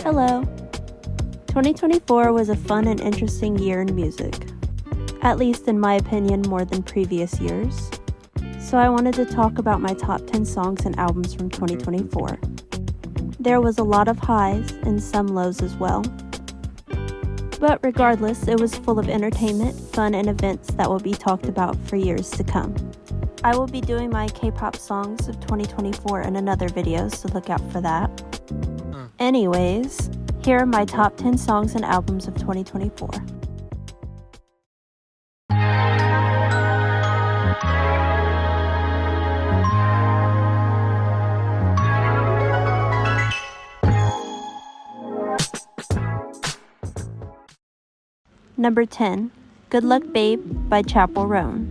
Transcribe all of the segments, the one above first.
Hello. 2024 was a fun and interesting year in music, at least in my opinion more than previous years. So I wanted to talk about my top 10 songs and albums from 2024. There was a lot of highs and some lows as well. But regardless, it was full of entertainment, fun, and events that will be talked about for years to come. I will be doing my K-pop songs of 2024 in another video, so look out for that. Anyways, here are my top 10 songs and albums of 2024. Number 10, Good Luck Babe by Chapel Roan.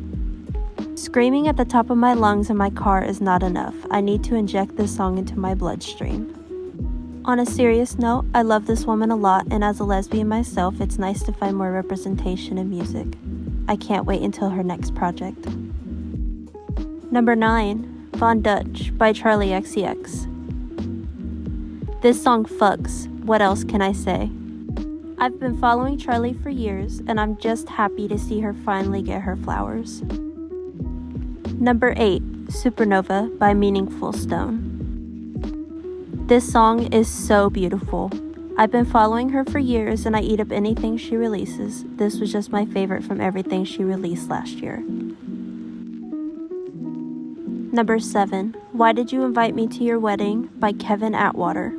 Screaming at the top of my lungs in my car is not enough. I need to inject this song into my bloodstream. On a serious note, I love this woman a lot, and as a lesbian myself, it's nice to find more representation in music. I can't wait until her next project. Number 9, Von Dutch by Charlie XCX. This song fucks. What else can I say? I've been following Charlie for years, and I'm just happy to see her finally get her flowers. Number 8, Supernova by Meaningful Stone. This song is so beautiful. I've been following her for years and I eat up anything she releases. This was just my favorite from everything she released last year. Number 7, Why Did You Invite Me to Your Wedding by Kevin Atwater.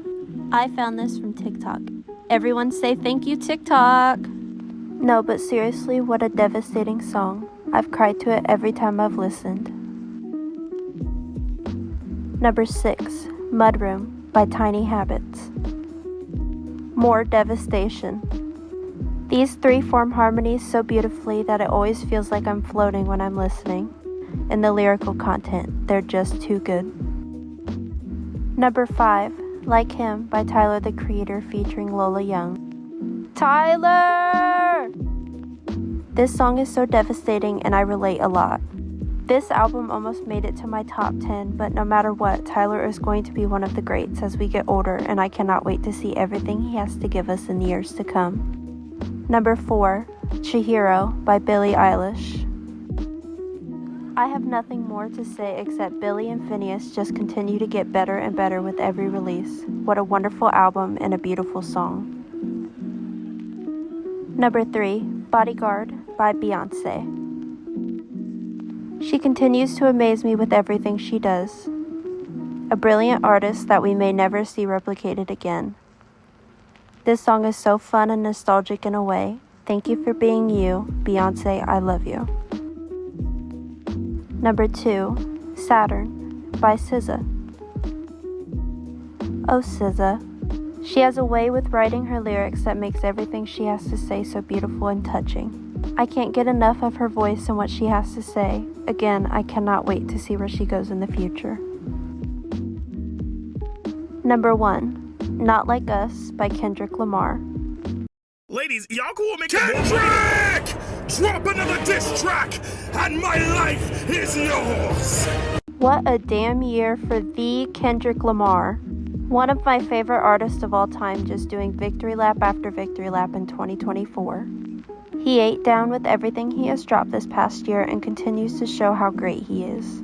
I found this from TikTok. Everyone say thank you, TikTok! No, but seriously, what a devastating song. I've cried to it every time I've listened. Number 6, Mudroom by Tiny Habits. More devastation. These three form harmonies so beautifully that it always feels like I'm floating when I'm listening. And the lyrical content, they're just too good. Number 5, Like Him by Tyler the Creator featuring Lola Young. Tyler! This song is so devastating and I relate a lot. This album almost made it to my top 10, but no matter what, Tyler is going to be one of the greats as we get older, and I cannot wait to see everything he has to give us in the years to come. Number 4, Chihiro by Billie Eilish. I have nothing more to say except Billie and Phineas just continue to get better and better with every release. What a wonderful album and a beautiful song. Number 3, Bodyguard by Beyonce. She continues to amaze me with everything she does. A brilliant artist that we may never see replicated again. This song is so fun and nostalgic in a way. Thank you for being you, Beyonce, I love you. Number 2, Saturn by SZA. Oh SZA. She has a way with writing her lyrics that makes everything she has to say so beautiful and touching. I can't get enough of her voice and what she has to say. Again, I cannot wait to see where she goes in the future. Number 1, Not Like Us by Kendrick Lamar. Ladies, y'all cool making Kendrick! Drop another diss track, and my life is yours! What a damn year for the Kendrick Lamar. One of my favorite artists of all time, just doing victory lap after victory lap in 2024. He ate down with everything he has dropped this past year and continues to show how great he is.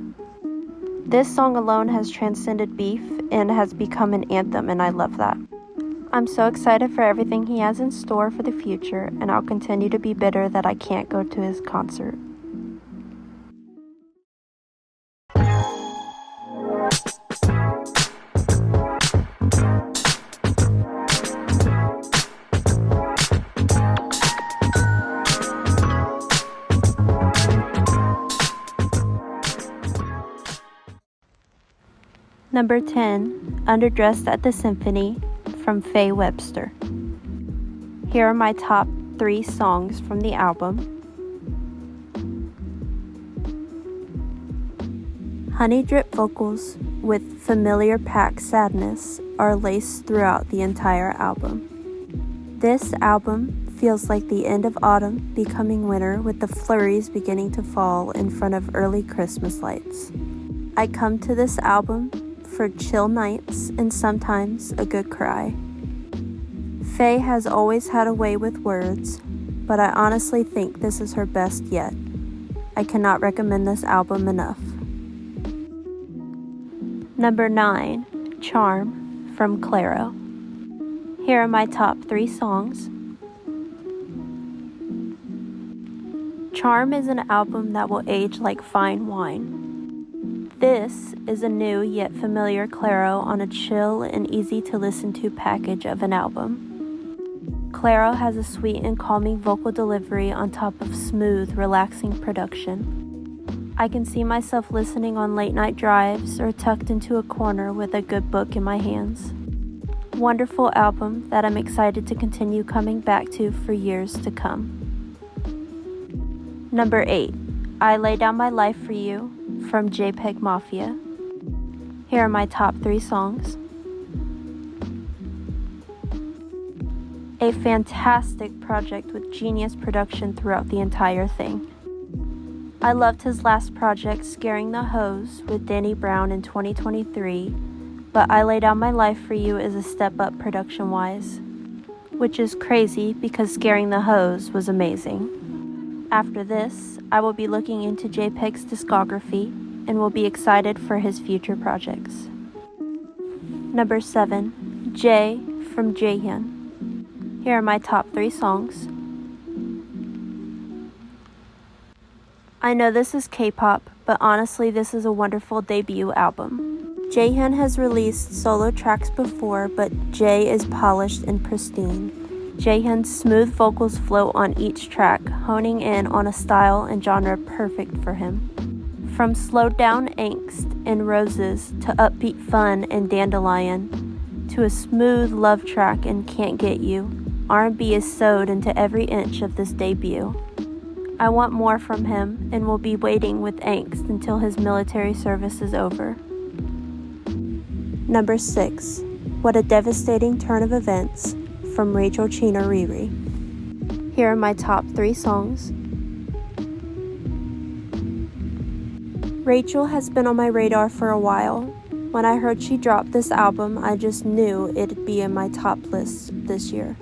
This song alone has transcended beef and has become an anthem, and I love that. I'm so excited for everything he has in store for the future, and I'll continue to be bitter that I can't go to his concert. Number 10, Underdressed at the Symphony from Faye Webster. Here are my top 3 songs from the album. Honey drip vocals with familiar pack sadness are laced throughout the entire album. This album feels like the end of autumn becoming winter with the flurries beginning to fall in front of early Christmas lights. I come to this album for chill nights and sometimes a good cry. Faye has always had a way with words, but I honestly think this is her best yet. I cannot recommend this album enough. Number 9, Charm from Clairo. Here are my top 3 songs. Charm is an album that will age like fine wine. This is a new yet familiar Clairo on a chill and easy to listen to package of an album. Clairo has a sweet and calming vocal delivery on top of smooth, relaxing production. I can see myself listening on late night drives or tucked into a corner with a good book in my hands. Wonderful album that I'm excited to continue coming back to for years to come. Number 8, I Lay Down My Life For You from JPEG Mafia. Here are my top 3 songs. A fantastic project with genius production throughout the entire thing. I loved his last project, Scaring the Hose, with Danny Brown in 2023, but I Lay Down My Life For You is a step up production-wise, which is crazy because Scaring the Hose was amazing. After this, I will be looking into JPEG's discography and will be excited for his future projects. Number 7, J from Jaehyun. Here are my top 3 songs. I know this is K-pop, but honestly this is a wonderful debut album. Jaehyun has released solo tracks before, but J is polished and pristine. Jaehyun's smooth vocals float on each track, honing in on a style and genre perfect for him. From slowed down angst in Roses to upbeat fun in Dandelion, to a smooth love track in Can't Get You, R&B is sewed into every inch of this debut. I want more from him and will be waiting with angst until his military service is over. Number 6, What a Devastating Turn of Events from Rachel Chino Riri. Here are my top 3 songs. Rachel has been on my radar for a while. When I heard she dropped this album, I just knew it'd be in my top list this year.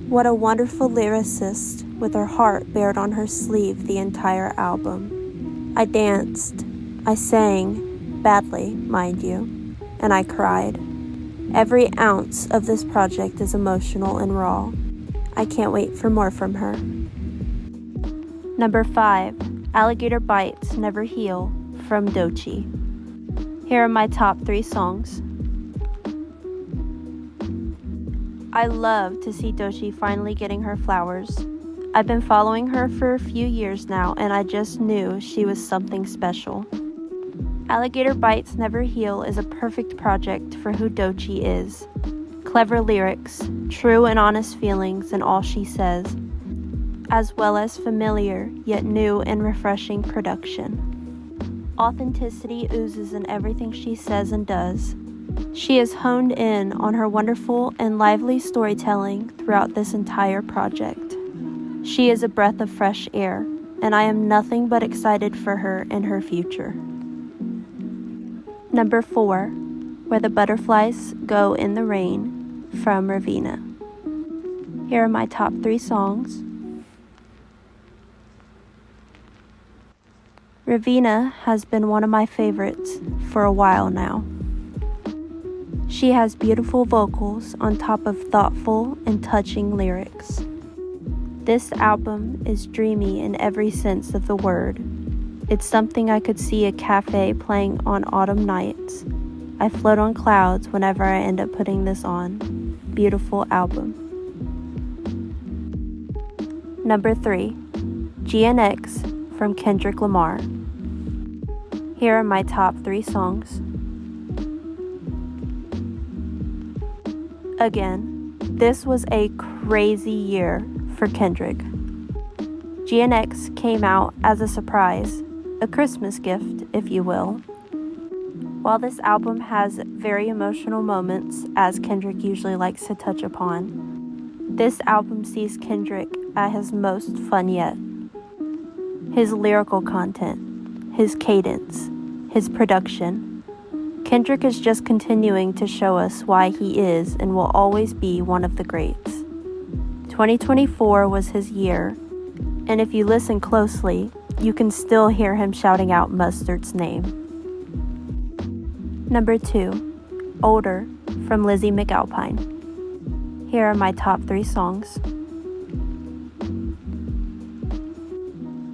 What a wonderful lyricist, with her heart bared on her sleeve the entire album. I danced, I sang, badly, mind you, and I cried. Every ounce of this project is emotional and raw. I can't wait for more from her. Number 5, Alligator Bites Never Heal from Doechii. Here are my top 3 songs. I love to see Doechii finally getting her flowers. I've been following her for a few years now, and I just knew she was something special. Alligator Bites Never Heal is a perfect project for who Doechii is. Clever lyrics, true and honest feelings in all she says, as well as familiar yet new and refreshing production. Authenticity oozes in everything she says and does. She has honed in on her wonderful and lively storytelling throughout this entire project. She is a breath of fresh air, and I am nothing but excited for her and her future. Number 4, Where the Butterflies Go in the Rain from Raveena. Here are my top 3 songs. Raveena has been one of my favorites for a while now. She has beautiful vocals on top of thoughtful and touching lyrics. This album is dreamy in every sense of the word. It's something I could see a cafe playing on autumn nights. I float on clouds whenever I end up putting this on. Beautiful album. Number 3, GNX from Kendrick Lamar. Here are my top 3 songs. Again, this was a crazy year for Kendrick. GNX came out as a surprise, a Christmas gift, if you will. While this album has very emotional moments, as Kendrick usually likes to touch upon, this album sees Kendrick at his most fun yet. His lyrical content, his cadence, his production, Kendrick is just continuing to show us why he is and will always be one of the greats. 2024 was his year, and if you listen closely, you can still hear him shouting out Mustard's name. Number 2, Older, from Lizzie McAlpine. Here are my top 3 songs.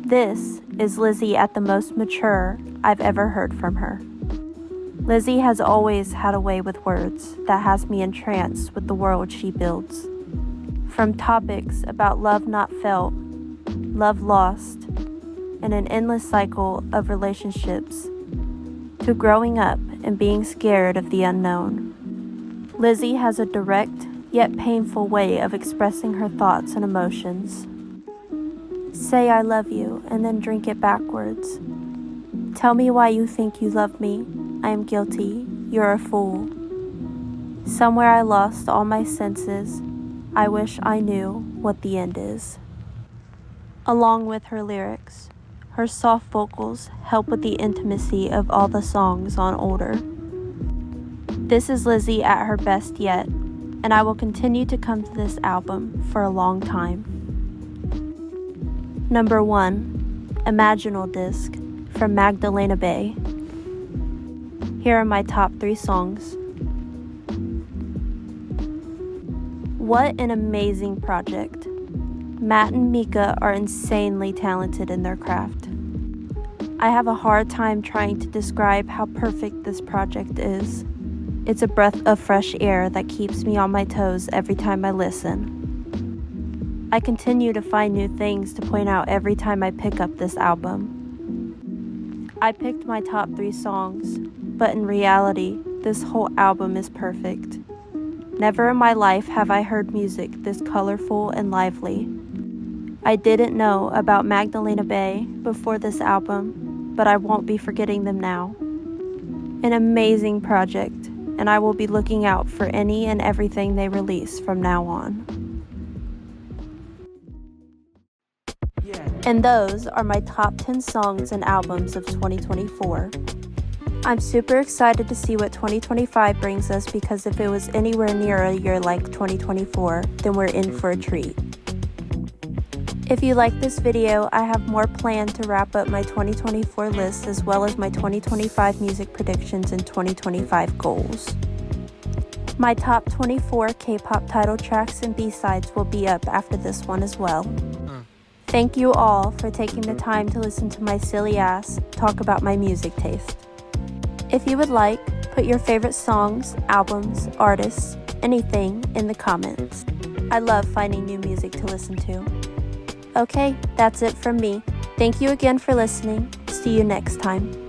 This is Lizzie at the most mature I've ever heard from her. Lizzie has always had a way with words that has me entranced with the world she builds. From topics about love not felt, love lost, and an endless cycle of relationships, to growing up and being scared of the unknown. Lizzie has a direct yet painful way of expressing her thoughts and emotions. Say I love you and then drink it backwards. Tell me why you think you love me. I am guilty. You're a fool. Somewhere I lost all my senses. I wish I knew what the end is. Along with her lyrics, her soft vocals help with the intimacy of all the songs on Older. This is Lizzie at her best yet, and I will continue to come to this album for a long time. Number 1, Imaginal Disc, from Magdalena Bay. Here are my top 3 songs. What an amazing project. Matt and Mika are insanely talented in their craft. I have a hard time trying to describe how perfect this project is. It's a breath of fresh air that keeps me on my toes every time I listen. I continue to find new things to point out every time I pick up this album. I picked my top 3 songs, but in reality, this whole album is perfect. Never in my life have I heard music this colorful and lively. I didn't know about Magdalena Bay before this album, but I won't be forgetting them now. An amazing project, and I will be looking out for any and everything they release from now on. And those are my top 10 songs and albums of 2024. I'm super excited to see what 2025 brings us, because if it was anywhere near a year like 2024, then we're in for a treat. If you like this video, I have more planned to wrap up my 2024 list as well as my 2025 music predictions and 2025 goals. My top 24 K-pop title tracks and B-sides will be up after this one as well. Thank you all for taking the time to listen to my silly ass talk about my music taste. If you would like, put your favorite songs, albums, artists, anything in the comments. I love finding new music to listen to. Okay, that's it from me. Thank you again for listening. See you next time.